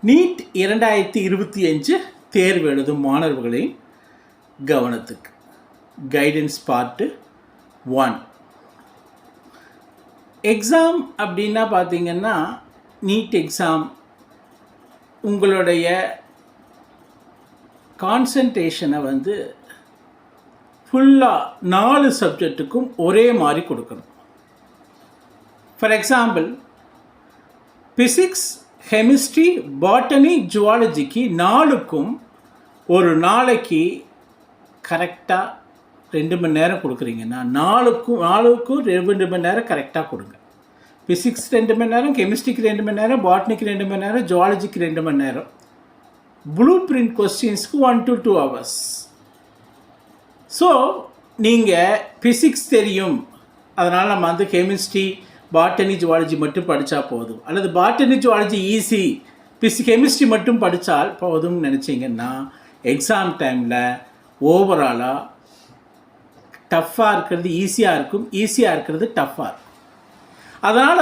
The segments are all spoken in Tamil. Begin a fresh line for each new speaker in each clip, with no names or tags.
நீட் 2025 தேர்வு எழுதும் மாணவர்களின் கவனத்துக்கு கைடன்ஸ் பார்ட்டு 1. எக்ஸாம் அப்படின்னா பார்த்தீங்கன்னா நீட் எக்ஸாம் உங்களுடைய கான்சன்ட்ரேஷனை ஃபுல்லாக 4 சப்ஜெக்ட்டுக்கும் ஒரே மாதிரி கொடுக்கணும். For example physics, chemistry, botany, ஜுவாலஜிக்கு 4க்கும் ஒரு நாளைக்கு கரெக்டாக 2 மணி நேரம் கொடுக்குறீங்கன்னா 4க்கும் 2 மணி நேரம் கரெக்டாக கொடுங்க. ஃபிசிக்ஸ் 2 மணி நேரம், கெமிஸ்ட்ரிக்கு 2 மணி நேரம், பாட்டனிக்கு 2 மணி நேரம், ஜுவாலஜிக்கு 2 மணி நேரம். ப்ளூ பிரிண்ட் கொஸ்டின்ஸ்க்கு 1 to 2 hours. ஸோ நீங்கள் ஃபிசிக்ஸ் தெரியும், அதனால் நம்ம கெமிஸ்ட்ரி, பாட்டனி, ஜுவாலஜி மட்டும் படித்தா போதும், அல்லது பாட்டனி, ஜுவாலஜி ஈஸி, கெமிஸ்ட்ரி மட்டும் படித்தால் போதும்னு நினச்சிங்கன்னா எக்ஸாம் டைமில் ஓவராலாக டஃப்பாக இருக்கிறது ஈஸியாக இருக்கும், ஈஸியாக இருக்கிறது டஃப்பாக இருக்கும். அதனால்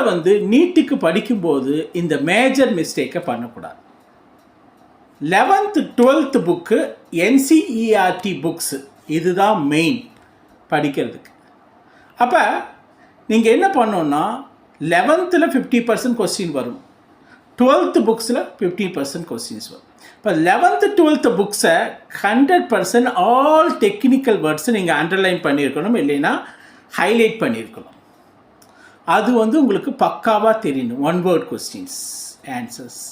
நீட்டுக்கு படிக்கும்போது இந்த மேஜர் மிஸ்டேக்கை பண்ணக்கூடாது. 11th 12th book NCERT books இதுதான் மெயின் படிக்கிறதுக்கு. அப்போ நீங்கள் என்ன பண்ணோன்னா 11th 50% கொஸ்டின் வரும், 12th புக்ஸில் 50% கொஸ்டின்ஸ் வரும். இப்போ 11th 12th புக்ஸை 100% ஆல் டெக்னிக்கல் வேர்ட்ஸை நீங்கள் அண்டர்லைன் பண்ணியிருக்கணும், இல்லைன்னா ஹைலைட் பண்ணியிருக்கணும். அது உங்களுக்கு பக்காவாக தெரியணும். 1 word questions answers.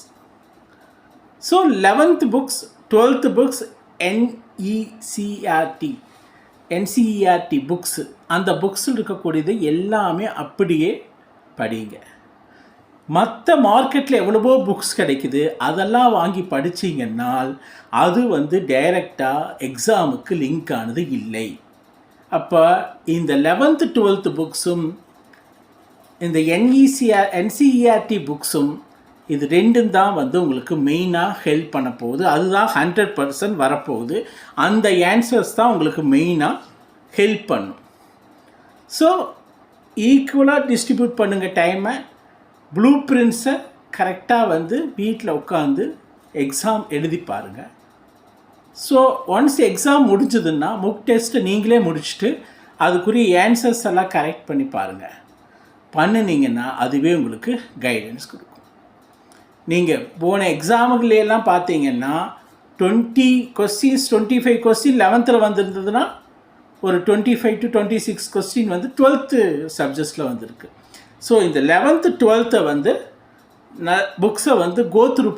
So 11th books 12th books NCERT books, அந்த புக்ஸில் இருக்கக்கூடியது எல்லாமே அப்படியே படிங்க. மற்ற மார்க்கெட்டில் எவ்வளவோ புக்ஸ் கிடைக்குது, அதெல்லாம் வாங்கி படிச்சிங்கன்னால் அது டைரெக்டாக எக்ஸாமுக்கு லிங்க் ஆனது இல்லை. அப்போ இந்த 11th 12th புக்ஸும் இந்த NCERT புக்ஸும் இது ரெண்டும் தான் உங்களுக்கு மெயினாக ஹெல்ப் பண்ண போகுது. அதுதான் 100% வரப்போகுது. அந்த ஆன்சர்ஸ் தான் உங்களுக்கு மெயினாக ஹெல்ப் பண்ணும். ஸோ ஈக்குவலாக டிஸ்ட்ரிபியூட் பண்ணுங்கள் டைமை. ப்ளூ பிரிண்ட்ஸை கரெக்டாக வீட்டில் உட்காந்து எக்ஸாம் எழுதி பாருங்கள். ஸோ ஒன்ஸ் எக்ஸாம் முடிஞ்சதுன்னா முக் டெஸ்ட்டு நீங்களே முடிச்சுட்டு அதுக்குரிய ஆன்சர்ஸ் எல்லாம் கரெக்ட் பண்ணி பாருங்கள். பண்ணினீங்கன்னா அதுவே உங்களுக்கு கைடன்ஸ் கொடுக்கும். நீங்கள் போன எக்ஸாமுகளெல்லாம் பார்த்தீங்கன்னா 20 கொஸ்டின்ஸ் 25 கொஸ்டின் 11th வந்திருந்ததுன்னா ஒரு 25 to 26 கொஸ்டின் 12th சப்ஜெக்ட்ஸில் வந்திருக்கு. ஸோ இந்த 11th 12th புக்ஸை கோ த்ரூ